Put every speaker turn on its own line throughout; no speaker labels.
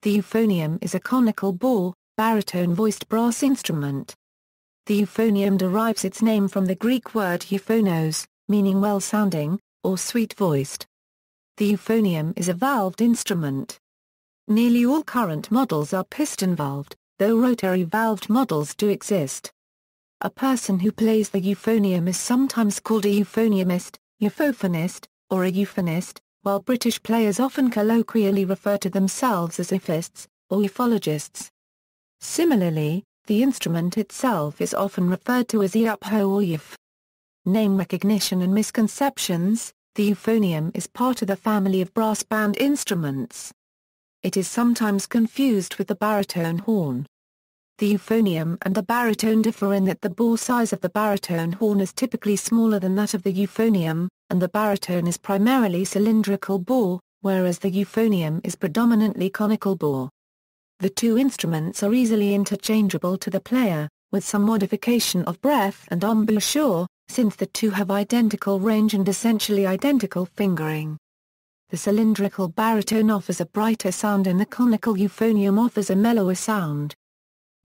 The euphonium is a conical-bore, baritone-voiced brass instrument. The euphonium derives its name from the Greek word euphonos, meaning well-sounding, or sweet-voiced. The euphonium is a valved instrument. Nearly all current models are piston-valved, though rotary-valved models do exist. A person who plays the euphonium is sometimes called a euphoniumist, euphophonist, or a euphonist, while British players often colloquially refer to themselves as euphists, or euphologists. Similarly, the instrument itself is often referred to as eupho or euph. Name recognition and misconceptions. The euphonium is part of the family of brass band instruments. It is sometimes confused with the baritone horn. The euphonium and the baritone differ in that the bore size of the baritone horn is typically smaller than that of the euphonium, and the baritone is primarily cylindrical bore, whereas the euphonium is predominantly conical bore. The two instruments are easily interchangeable to the player, with some modification of breadth and embouchure, since the two have identical range and essentially identical fingering. The cylindrical baritone offers a brighter sound and the conical euphonium offers a mellower sound.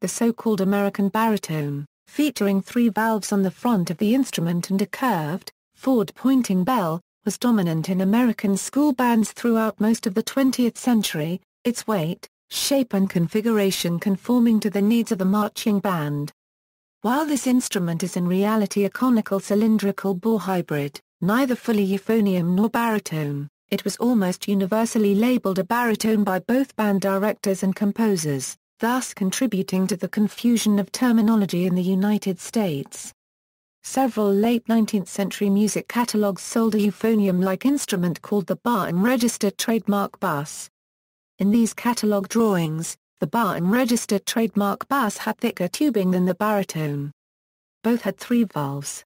The so-called American baritone, featuring 3 valves on the front of the instrument and a curved, forward-pointing bell, was dominant in American school bands throughout most of the 20th century, its weight, shape and configuration conforming to the needs of a marching band. While this instrument is in reality a conical cylindrical bore hybrid, neither fully euphonium nor baritone, it was almost universally labeled a baritone by both band directors and composers, thus contributing to the confusion of terminology in the United States. Several late 19th century music catalogues sold a euphonium-like instrument called the bar and registered trademark bass. In these catalogue drawings, the bar and registered trademark bass had thicker tubing than the baritone. Both had 3 valves.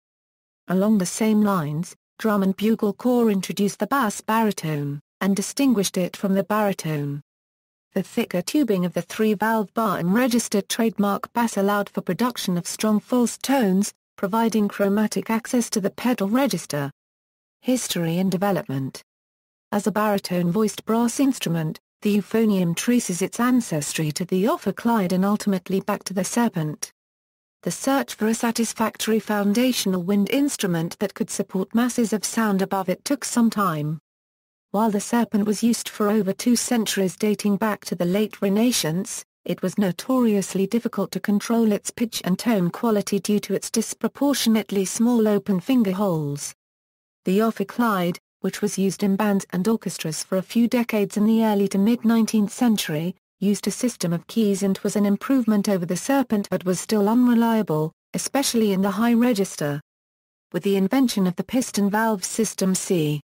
Along the same lines, drum and bugle corps introduced the bass baritone, and distinguished it from the baritone. The thicker tubing of the 3-valve bar and registered trademark bass allowed for production of strong false tones, providing chromatic access to the pedal register. History and development. As a baritone-voiced brass instrument, the euphonium traces its ancestry to the ophicleide and ultimately back to the serpent. The search for a satisfactory foundational wind instrument that could support masses of sound above it took some time. While the serpent was used for over 2 centuries dating back to the late Renaissance, it was notoriously difficult to control its pitch and tone quality due to its disproportionately small open finger holes. The ophicleide, which was used in bands and orchestras for a few decades in the early to mid-19th century, used a system of keys and was an improvement over the serpent but was still unreliable, especially in the high register. With the invention of the piston valve system c.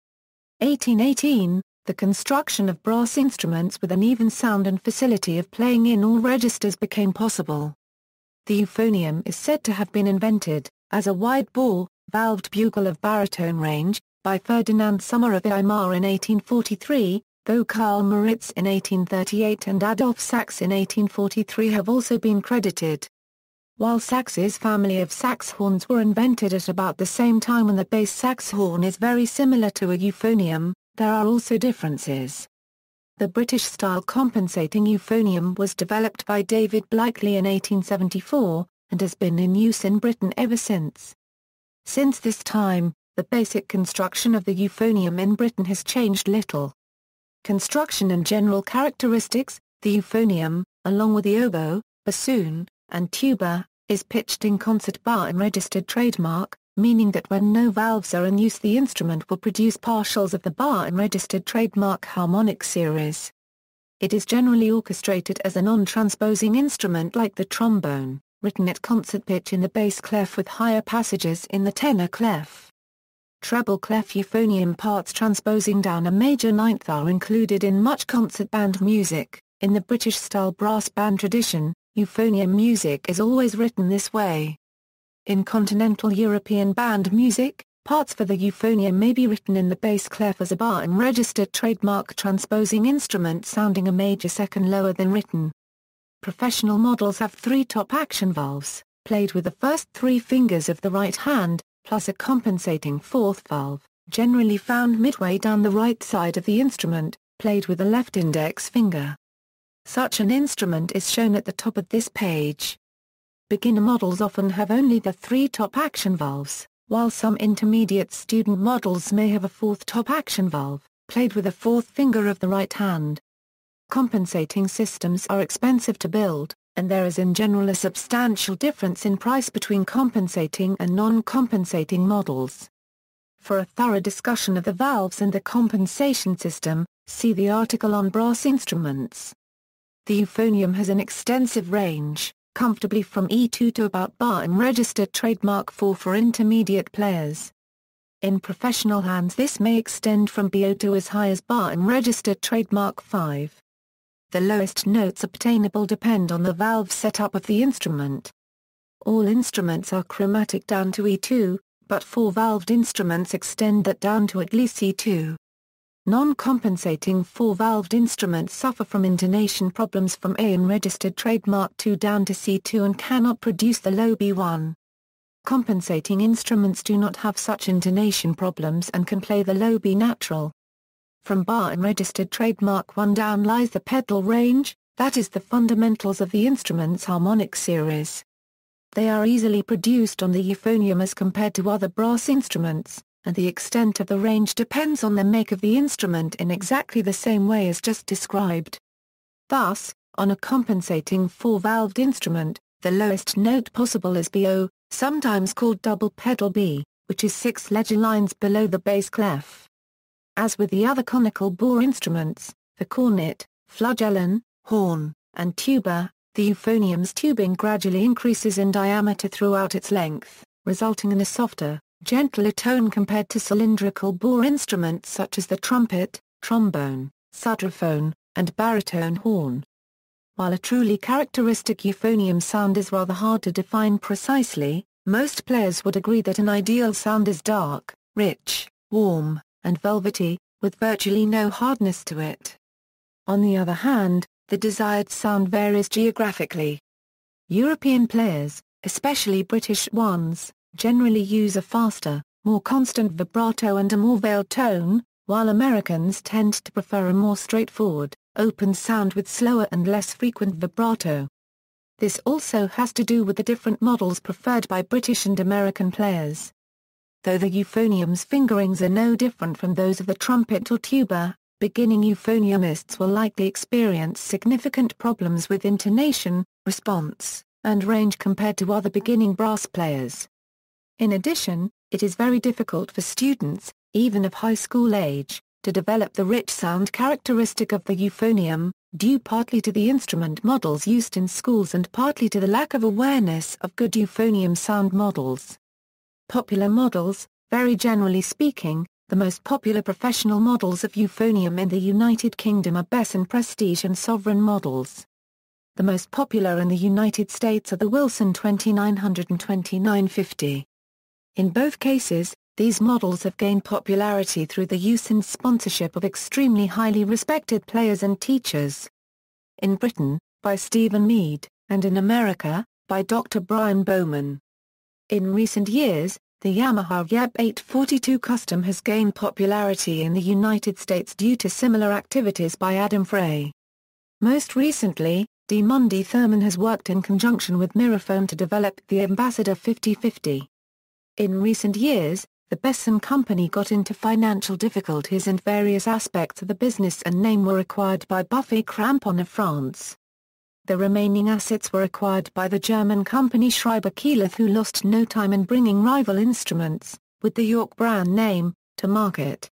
1818, the construction of brass instruments with an even sound and facility of playing in all registers became possible. The euphonium is said to have been invented, as a wide-bore, valved bugle of baritone range, by Ferdinand Sommer of Weimar in 1843, though Karl Moritz in 1838 and Adolf Sax in 1843 have also been credited. While Sax's family of sax horns were invented at about the same time and the bass sax horn is very similar to a euphonium, there are also differences. The British-style compensating euphonium was developed by David Blakely in 1874, and has been in use in Britain ever since. Since this time, the basic construction of the euphonium in Britain has changed little. Construction and general characteristics. The euphonium, along with the oboe, bassoon, and tuba, is pitched in concert bar and registered trademark, meaning that when no valves are in use the instrument will produce partials of the bar and registered trademark harmonic series. It is generally orchestrated as a non-transposing instrument like the trombone, written at concert pitch in the bass clef with higher passages in the tenor clef. Treble clef euphonium parts transposing down a major ninth are included in much concert band music. In the British-style brass band tradition, euphonium music is always written this way. In continental European band music, parts for the euphonium may be written in the bass clef as a bar and registered trademark transposing instrument sounding a major second lower than written. Professional models have 3 top action valves, played with the first 3 fingers of the right hand, plus a compensating 4th valve, generally found midway down the right side of the instrument, played with the left index finger. Such an instrument is shown at the top of this page. Beginner models often have only the 3 top action valves, while some intermediate student models may have a 4th top action valve, played with the 4th finger of the right hand. Compensating systems are expensive to build, and there is in general a substantial difference in price between compensating and non-compensating models. For a thorough discussion of the valves and the compensation system, see the article on brass instruments. The euphonium has an extensive range, comfortably from E2 to about bar and registered trademark 4 for intermediate players. In professional hands this may extend from BO to as high as bar and registered trademark 5. The lowest notes obtainable depend on the valve setup of the instrument. All instruments are chromatic down to E2, but 4-valved instruments extend that down to at least E2. Non-compensating 4-valved instruments suffer from intonation problems from A and registered trademark 2 down to C2 and cannot produce the low B1. Compensating instruments do not have such intonation problems and can play the low B natural. From bar and registered trademark 1 down lies the pedal range, that is the fundamentals of the instrument's harmonic series. They are easily produced on the euphonium as compared to other brass instruments, and the extent of the range depends on the make of the instrument in exactly the same way as just described. Thus, on a compensating 4-valved instrument, the lowest note possible is BO, sometimes called double pedal B, which is 6 ledger lines below the bass clef. As with the other conical-bore instruments, the cornet, flagellum, horn, and tuba, the euphonium's tubing gradually increases in diameter throughout its length, resulting in a softer, gentler tone compared to cylindrical bore instruments such as the trumpet, trombone, sudraphone, and baritone horn. While a truly characteristic euphonium sound is rather hard to define precisely, most players would agree that an ideal sound is dark, rich, warm, and velvety, with virtually no hardness to it. On the other hand, the desired sound varies geographically. European players, especially British ones, generally use a faster, more constant vibrato and a more veiled tone, while Americans tend to prefer a more straightforward, open sound with slower and less frequent vibrato. This also has to do with the different models preferred by British and American players. Though the euphonium's fingerings are no different from those of the trumpet or tuba, beginning euphoniumists will likely experience significant problems with intonation, response, and range compared to other beginning brass players. In addition, it is very difficult for students, even of high school age, to develop the rich sound characteristic of the euphonium, due partly to the instrument models used in schools and partly to the lack of awareness of good euphonium sound models. Popular models, very generally speaking, the most popular professional models of euphonium in the United Kingdom are Besson Prestige and Sovereign models. The most popular in the United States are the Wilson 2900 and 2950. In both cases, these models have gained popularity through the use and sponsorship of extremely highly respected players and teachers. In Britain, by Stephen Mead, and in America, by Dr. Brian Bowman. In recent years, the Yamaha Yep 842 Custom has gained popularity in the United States due to similar activities by Adam Frey. Most recently, D. Mundy Thurman has worked in conjunction with Miraphone to develop the Ambassador 5050. In recent years, the Besson Company got into financial difficulties and various aspects of the business and name were acquired by Buffet Crampon of France. The remaining assets were acquired by the German company Schreiber Keyleth, who lost no time in bringing rival instruments, with the York brand name, to market.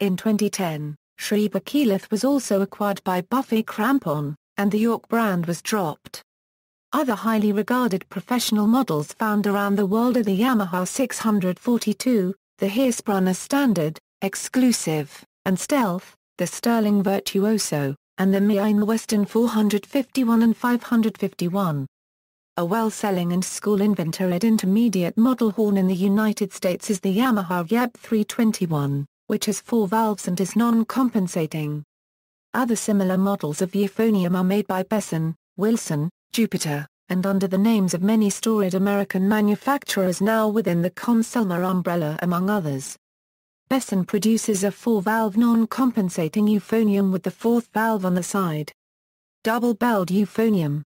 In 2010, Schreiber Keyleth was also acquired by Buffet Crampon, and the York brand was dropped. Other highly regarded professional models found around the world are the Yamaha 642, the Hirschbrunnen Standard, Exclusive, and Stealth, the Sterling Virtuoso, and the Mine Western 451 and 551. A well-selling and school-inventoried intermediate model horn in the United States is the Yamaha Yep 321, which has 4 valves and is non-compensating. Other similar models of euphonium are made by Besson, Wilson, Jupiter, and under the names of many storied American manufacturers now within the Conselmer umbrella among others. Besson produces a 4-valve non-compensating euphonium with the 4th valve on the side. Double-belled euphonium.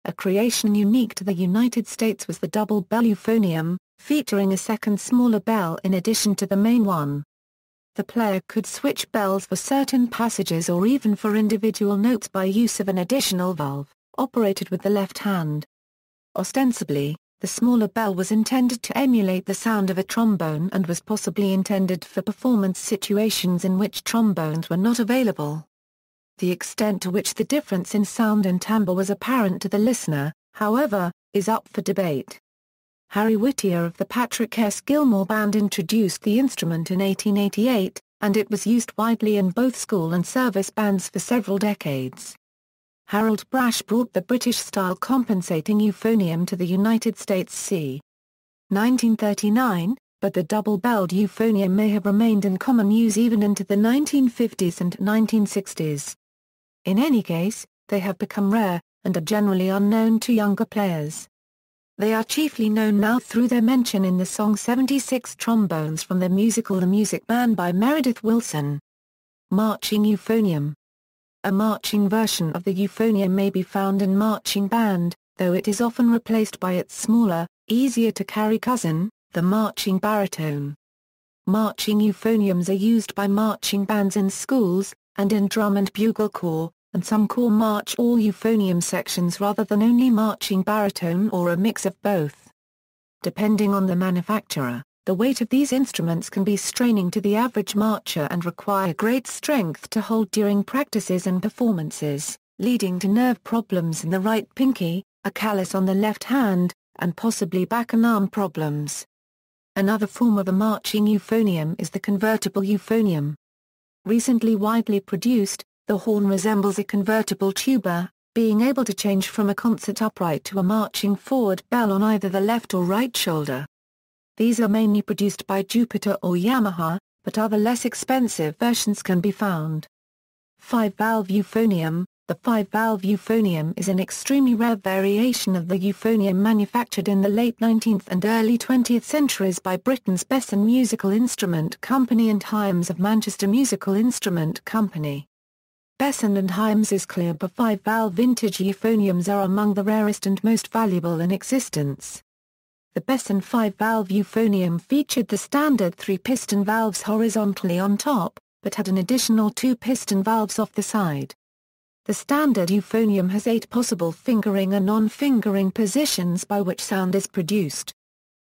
A creation unique to the United States was the double-bell euphonium, featuring a second smaller bell in addition to the main one. The player could switch bells for certain passages or even for individual notes by use of an additional valve, operated with the left hand. Ostensibly, the smaller bell was intended to emulate the sound of a trombone and was possibly intended for performance situations in which trombones were not available. The extent to which the difference in sound and timbre was apparent to the listener, however, is up for debate. Harry Whittier of the Patrick S. Gilmore Band introduced the instrument in 1888, and it was used widely in both school and service bands for several decades. Harold Brash brought the British-style compensating euphonium to the United States c. 1939, but the double-belled euphonium may have remained in common use even into the 1950s and 1960s. In any case, they have become rare, and are generally unknown to younger players. They are chiefly known now through their mention in the song 76 Trombones from the musical The Music Man by Meredith Willson. Marching euphonium. A marching version of the euphonium may be found in marching band, though it is often replaced by its smaller, easier-to-carry cousin, the marching baritone. Marching euphoniums are used by marching bands in schools, and in drum and bugle corps, and some corps march all euphonium sections rather than only marching baritone or a mix of both. Depending on the manufacturer, the weight of these instruments can be straining to the average marcher and require great strength to hold during practices and performances, leading to nerve problems in the right pinky, a callus on the left hand, and possibly back and arm problems. Another form of a marching euphonium is the convertible euphonium. Recently widely produced, the horn resembles a convertible tuba, being able to change from a concert upright to a marching forward bell on either the left or right shoulder. These are mainly produced by Jupiter or Yamaha, but other less expensive versions can be found. 5-valve euphonium. The 5-valve euphonium is an extremely rare variation of the euphonium manufactured in the late 19th and early 20th centuries by Britain's Besson Musical Instrument Company and Hyams of Manchester Musical Instrument Company. Besson and Hyams's clear-bore 5-valve vintage euphoniums are among the rarest and most valuable in existence. The Besson 5-valve euphonium featured the standard 3-piston valves horizontally on top, but had an additional 2-piston valves off the side. The standard euphonium has 8 possible fingering and non-fingering positions by which sound is produced.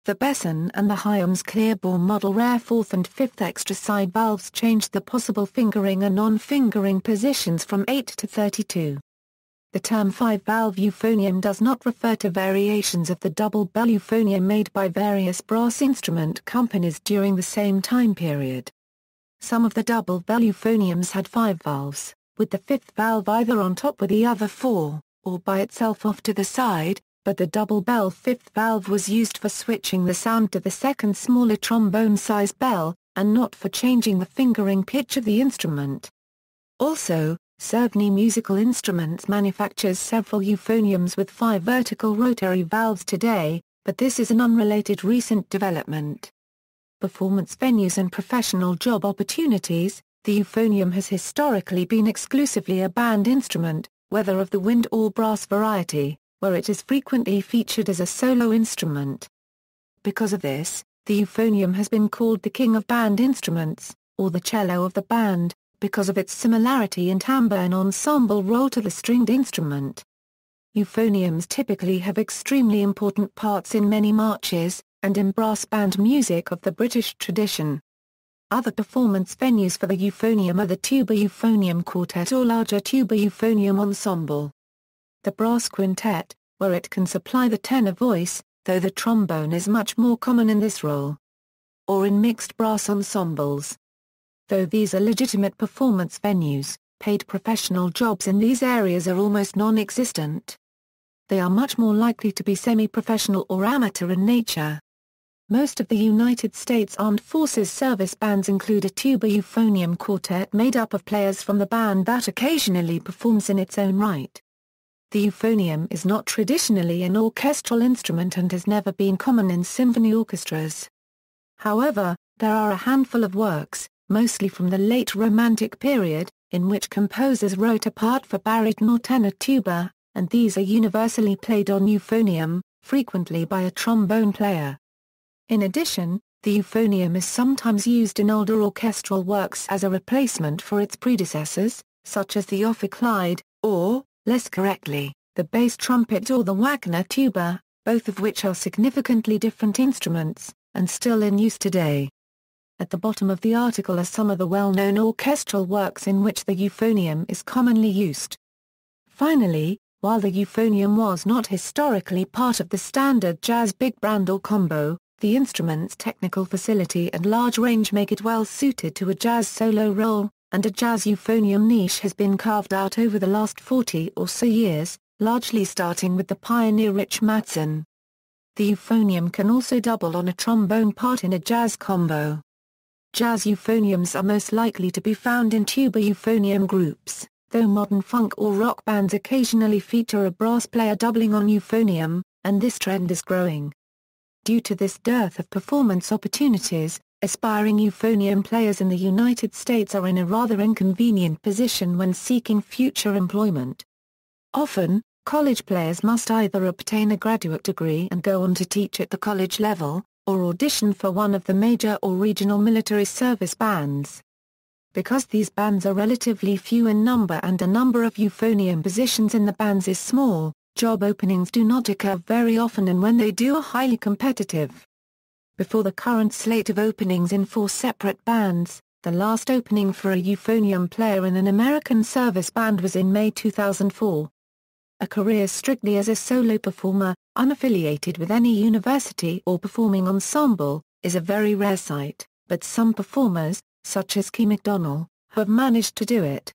The Besson and the Hyams clear-bore model rare 4th and 5th extra side valves changed the possible fingering and non-fingering positions from 8 to 32. The term 5-valve euphonium does not refer to variations of the double-bell euphonium made by various brass instrument companies during the same time period. Some of the double-bell euphoniums had 5 valves, with the 5th valve either on top with the other 4, or by itself off to the side, but the double-bell 5th valve was used for switching the sound to the second smaller trombone-size bell, and not for changing the fingering pitch of the instrument. Also, Cerveny Musical Instruments manufactures several euphoniums with 5 vertical rotary valves today, but this is an unrelated recent development. Performance venues and professional job opportunities. The euphonium has historically been exclusively a band instrument, whether of the wind or brass variety, where it is frequently featured as a solo instrument. Because of this, the euphonium has been called the king of band instruments, or the cello of the band, because of its similarity in timbre and ensemble role to the stringed instrument. Euphoniums typically have extremely important parts in many marches, and in brass band music of the British tradition. Other performance venues for the euphonium are the tuba euphonium quartet or larger tuba euphonium ensemble. The brass quintet, where it can supply the tenor voice, though the trombone is much more common in this role. Or in mixed brass ensembles. Though these are legitimate performance venues, paid professional jobs in these areas are almost non-existent. They are much more likely to be semi-professional or amateur in nature. Most of the United States Armed Forces service bands include a tuba euphonium quartet made up of players from the band that occasionally performs in its own right. The euphonium is not traditionally an orchestral instrument and has never been common in symphony orchestras. However, there are a handful of works, mostly from the late Romantic period, in which composers wrote a part for baritone or tenor tuba, and these are universally played on euphonium, frequently by a trombone player. In addition, the euphonium is sometimes used in older orchestral works as a replacement for its predecessors, such as the ophicleide, or, less correctly, the bass trumpet or the Wagner tuba, both of which are significantly different instruments, and still in use today. At the bottom of the article are some of the well-known orchestral works in which the euphonium is commonly used. Finally, while the euphonium was not historically part of the standard jazz big band or combo, the instrument's technical facility and large range make it well suited to a jazz solo role, and a jazz euphonium niche has been carved out over the last 40 or so years, largely starting with the pioneer Rich Mattson. The euphonium can also double on a trombone part in a jazz combo. Jazz euphoniums are most likely to be found in tuba euphonium groups, though modern funk or rock bands occasionally feature a brass player doubling on euphonium, and this trend is growing. Due to this dearth of performance opportunities, aspiring euphonium players in the United States are in a rather inconvenient position when seeking future employment. Often, college players must either obtain a graduate degree and go on to teach at the college level, or audition for one of the major or regional military service bands. Because these bands are relatively few in number and the number of euphonium positions in the bands is small, job openings do not occur very often, and when they do are highly competitive. Before the current slate of openings in 4 separate bands, the last opening for a euphonium player in an American service band was in May 2004. A career strictly as a solo performer, unaffiliated with any university or performing ensemble, is a very rare sight, but some performers, such as Key McDonnell, have managed to do it.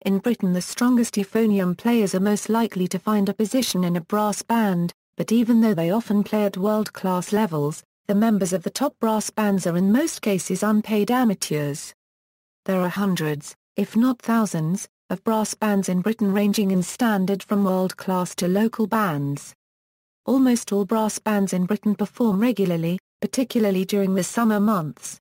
In Britain, the strongest euphonium players are most likely to find a position in a brass band, but even though they often play at world-class levels, the members of the top brass bands are in most cases unpaid amateurs. There are hundreds, if not thousands, of brass bands in Britain, ranging in standard from world-class to local bands. Almost all brass bands in Britain perform regularly, particularly during the summer months.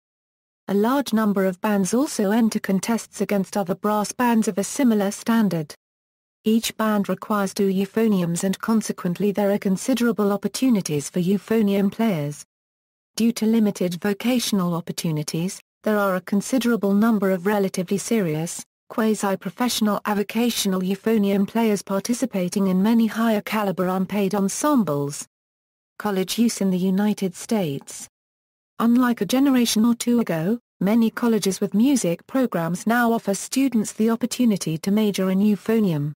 A large number of bands also enter contests against other brass bands of a similar standard. Each band requires 2 euphoniums, and consequently there are considerable opportunities for euphonium players. Due to limited vocational opportunities, there are a considerable number of relatively serious, quasi-professional avocational euphonium players participating in many higher-caliber unpaid ensembles. College use in the United States. Unlike a generation or two ago, many colleges with music programs now offer students the opportunity to major in euphonium.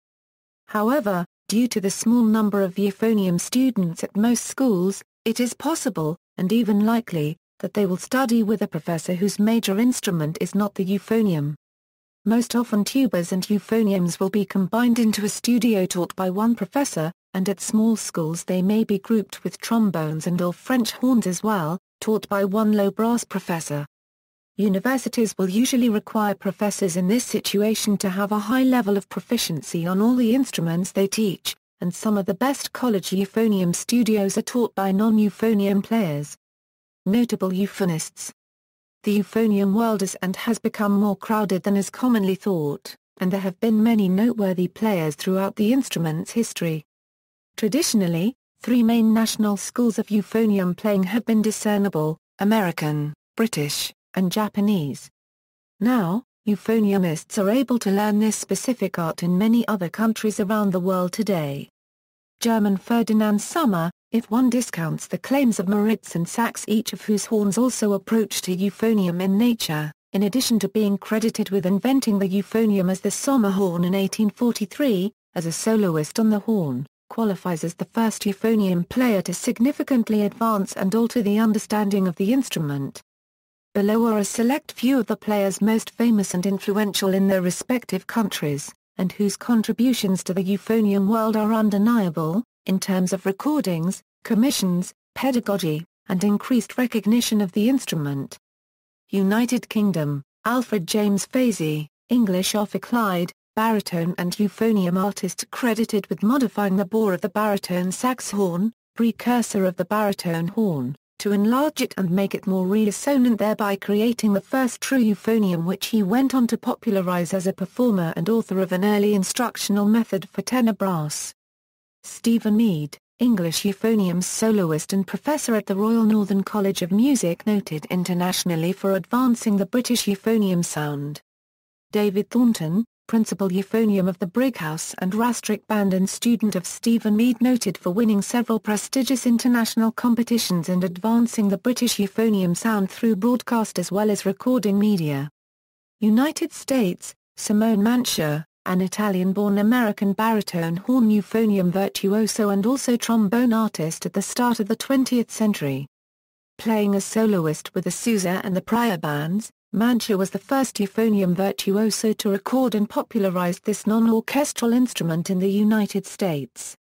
However, due to the small number of euphonium students at most schools, it is possible, and even likely, that they will study with a professor whose major instrument is not the euphonium. Most often tubas and euphoniums will be combined into a studio taught by one professor, and at small schools they may be grouped with trombones and/or French horns as well, taught by one low brass professor. Universities will usually require professors in this situation to have a high level of proficiency on all the instruments they teach, and some of the best college euphonium studios are taught by non-euphonium players. Notable euphonists. The euphonium world is and has become more crowded than is commonly thought, and there have been many noteworthy players throughout the instrument's history. Traditionally, 3 main national schools of euphonium playing have been discernible: American, British, and Japanese. Now, euphoniumists are able to learn this specific art in many other countries around the world today. German Ferdinand Sommer, if one discounts the claims of Moritz and Sachs, each of whose horns also approach to euphonium in nature, in addition to being credited with inventing the euphonium as the Sommer horn in 1843, as a soloist on the horn, qualifies as the first euphonium player to significantly advance and alter the understanding of the instrument. Below are a select few of the players most famous and influential in their respective countries, and whose contributions to the euphonium world are undeniable, in terms of recordings, commissions, pedagogy, and increased recognition of the instrument. United Kingdom: Alfred James Fazey, English ophicleide, baritone and euphonium artist credited with modifying the bore of the baritone sax horn, precursor of the baritone horn, to enlarge it and make it more resonant, thereby creating the first true euphonium, which he went on to popularize as a performer and author of an early instructional method for tenor brass. Stephen Mead, English euphonium soloist and professor at the Royal Northern College of Music, noted internationally for advancing the British euphonium sound. David Thornton, principal euphonium of the Brighouse and Rastrick Band and student of Stephen Mead, noted for winning several prestigious international competitions and advancing the British euphonium sound through broadcast as well as recording media. United States, Simone Mansha, an Italian-born American baritone horn euphonium virtuoso and also trombone artist at the start of the 20th century. Playing as soloist with the Sousa and the Pryor bands, Mansha was the first euphonium virtuoso to record and popularize this non-orchestral instrument in the United States.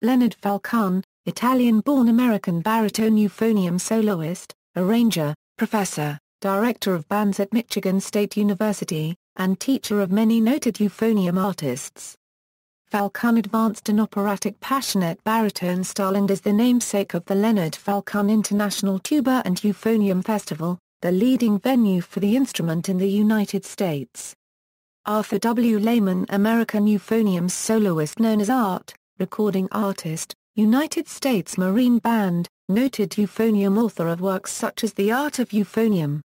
Leonard Falcon, Italian-born American baritone euphonium soloist, arranger, professor, director of bands at Michigan State University, and teacher of many noted euphonium artists. Falcon advanced an operatic passionate baritone style and is the namesake of the Leonard Falcon International Tuba and Euphonium Festival, the leading venue for the instrument in the United States. Arthur W. Layman, American euphonium soloist known as Art, recording artist, United States Marine Band, noted euphonium author of works such as The Art of Euphonium.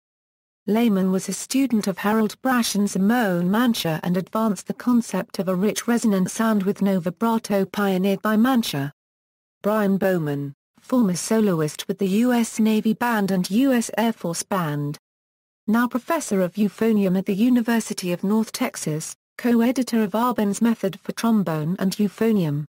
Layman was a student of Harold Brash and Simone Mansha and advanced the concept of a rich resonant sound with no vibrato pioneered by Mansha. Brian Bowman, former soloist with the U.S. Navy Band and U.S. Air Force Band. Now professor of euphonium at the University of North Texas, co-editor of Arbon's Method for Trombone and Euphonium.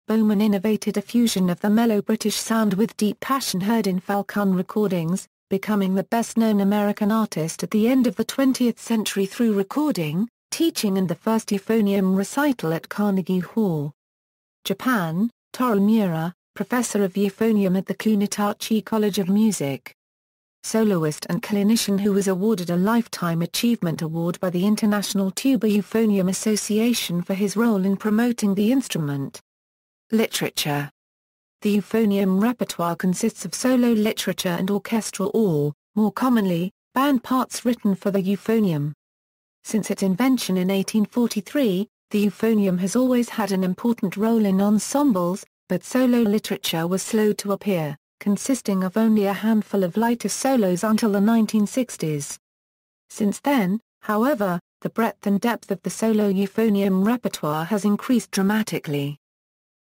Bowman innovated a fusion of the mellow British sound with deep passion heard in Falcon recordings, becoming the best-known American artist at the end of the 20th century through recording, teaching and the first euphonium recital at Carnegie Hall. Japan, Toru Miura, professor of euphonium at the Kunitachi College of Music. Soloist and clinician who was awarded a Lifetime Achievement Award by the International Tuba Euphonium Association for his role in promoting the instrument. Literature. The Euphonium repertoire consists of solo literature and orchestral or, more commonly, band parts written for the euphonium. Since its invention in 1843, the euphonium has always had an important role in ensembles, but solo literature was slow to appear, consisting of only a handful of lighter solos until the 1960s. Since then, however, the breadth and depth of the solo euphonium repertoire has increased dramatically.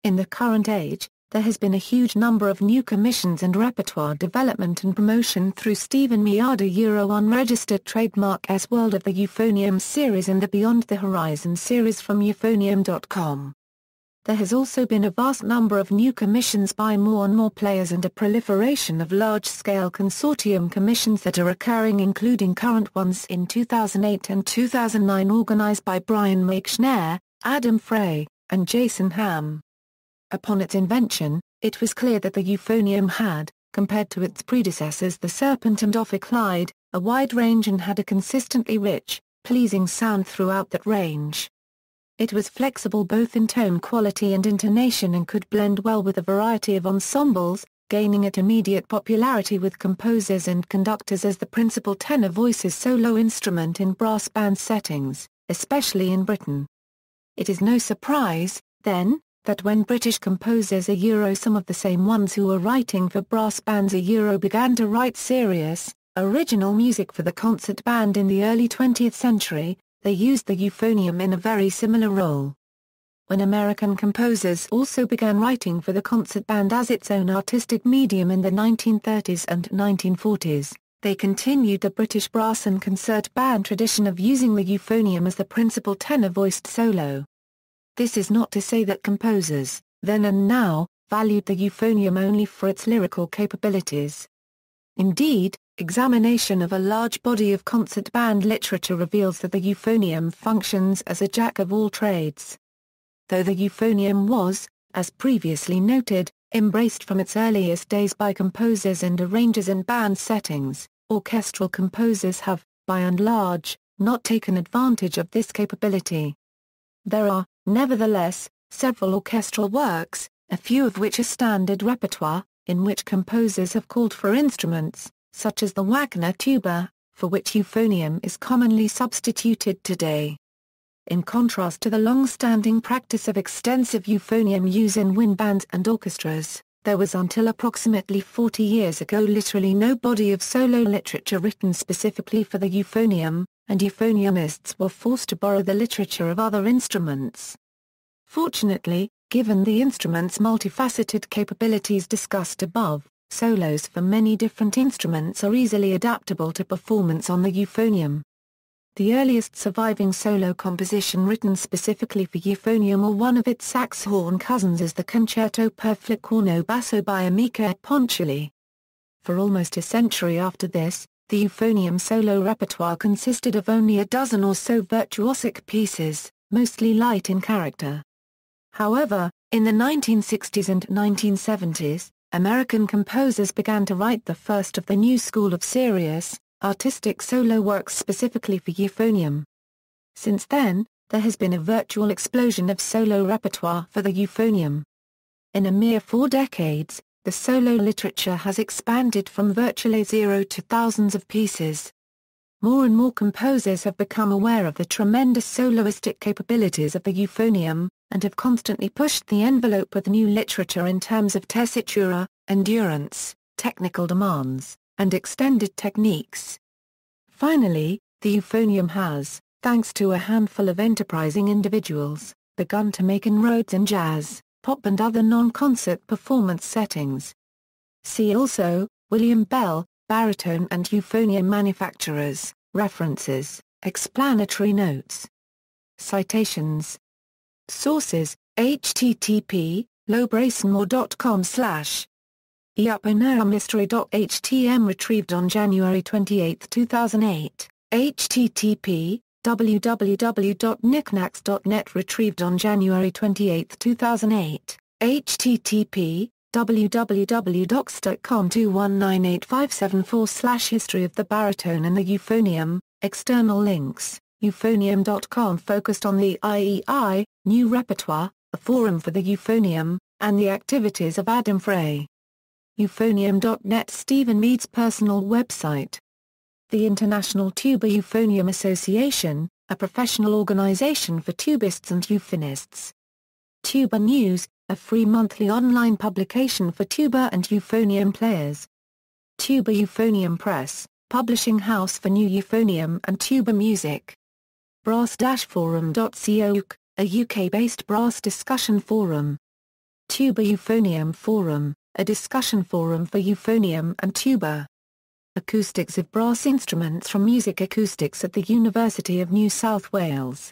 In the current age, there has been a huge number of new commissions and repertoire development and promotion through Stephen Mead unregistered trademark as World of the Euphonium series and the Beyond the Horizon series from euphonium.com. There has also been a vast number of new commissions by more and more players and a proliferation of large-scale consortium commissions that are occurring, including current ones in 2008 and 2009 organized by Brian Meixner, Adam Frey, and Jason Hamm. Upon its invention, it was clear that the euphonium had, compared to its predecessors the Serpent and Ophicleide, a wide range and had a consistently rich, pleasing sound throughout that range. It was flexible both in tone quality and intonation and could blend well with a variety of ensembles, gaining it immediate popularity with composers and conductors as the principal tenor voice's solo instrument in brass band settings, especially in Britain. It is no surprise, then, that when British composers some of the same ones who were writing for brass bands began to write serious, original music for the concert band in the early 20th century, they used the euphonium in a very similar role. When American composers also began writing for the concert band as its own artistic medium in the 1930s and 1940s, they continued the British brass and concert band tradition of using the euphonium as the principal tenor-voiced solo. This is not to say that composers, then and now, valued the euphonium only for its lyrical capabilities. Indeed, examination of a large body of concert band literature reveals that the euphonium functions as a jack of all trades. Though the euphonium was, as previously noted, embraced from its earliest days by composers and arrangers in band settings, orchestral composers have, by and large, not taken advantage of this capability. There are, nevertheless, several orchestral works, a few of which are standard repertoire, in which composers have called for instruments, such as the Wagner tuba, for which euphonium is commonly substituted today. In contrast to the long-standing practice of extensive euphonium use in wind bands and orchestras, there was until approximately 40 years ago literally no body of solo literature written specifically for the euphonium, and euphoniumists were forced to borrow the literature of other instruments. Fortunately, given the instrument's multifaceted capabilities discussed above, solos for many different instruments are easily adaptable to performance on the euphonium. The earliest surviving solo composition written specifically for euphonium or one of its sax horn cousins is the Concerto per flicorno basso by Amica Ponciulli. For almost a century after this, the euphonium solo repertoire consisted of only a dozen or so virtuosic pieces, mostly light in character. However, in the 1960s and 1970s, American composers began to write the first of the new school of serious, artistic solo works specifically for euphonium. Since then, there has been a virtual explosion of solo repertoire for the euphonium. In a mere 4 decades, the solo literature has expanded from virtually zero to thousands of pieces. More and more composers have become aware of the tremendous soloistic capabilities of the euphonium, and have constantly pushed the envelope with new literature in terms of tessitura, endurance, technical demands, and extended techniques. Finally, the euphonium has, thanks to a handful of enterprising individuals, begun to make inroads in jazz, pop and other non-concert performance settings. See also, William Bell, baritone and euphonium manufacturers, references, explanatory notes. Citations. Sources, http, lobracemore.com/ Euphonium retrieved on January 28, 2008, http, www.knickknacks.net retrieved on January 28, 2008, http, www.docs.com 2198574/ History of the baritone and the euphonium, external links, euphonium.com focused on the IEI, new repertoire, a forum for the euphonium, and the activities of Adam Frey. Euphonium.net Stephen Mead's personal website. The International Tuba Euphonium Association, a professional organization for tubists and euphonists. Tuba News, a free monthly online publication for tuba and euphonium players. Tuba Euphonium Press, publishing house for new euphonium and tuba music. Brass-forum.co, a UK-based brass discussion forum. Tuba Euphonium Forum, a discussion forum for euphonium and tuba. Acoustics of brass instruments from Music Acoustics at the University of New South Wales.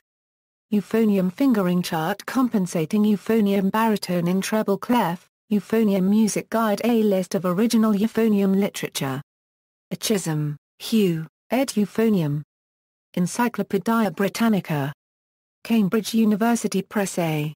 Euphonium fingering chart compensating euphonium baritone in treble clef, Euphonium Music Guide. A list of original euphonium literature. A Chisholm, Hugh, ed. Euphonium. Encyclopaedia Britannica. Cambridge University Press. A.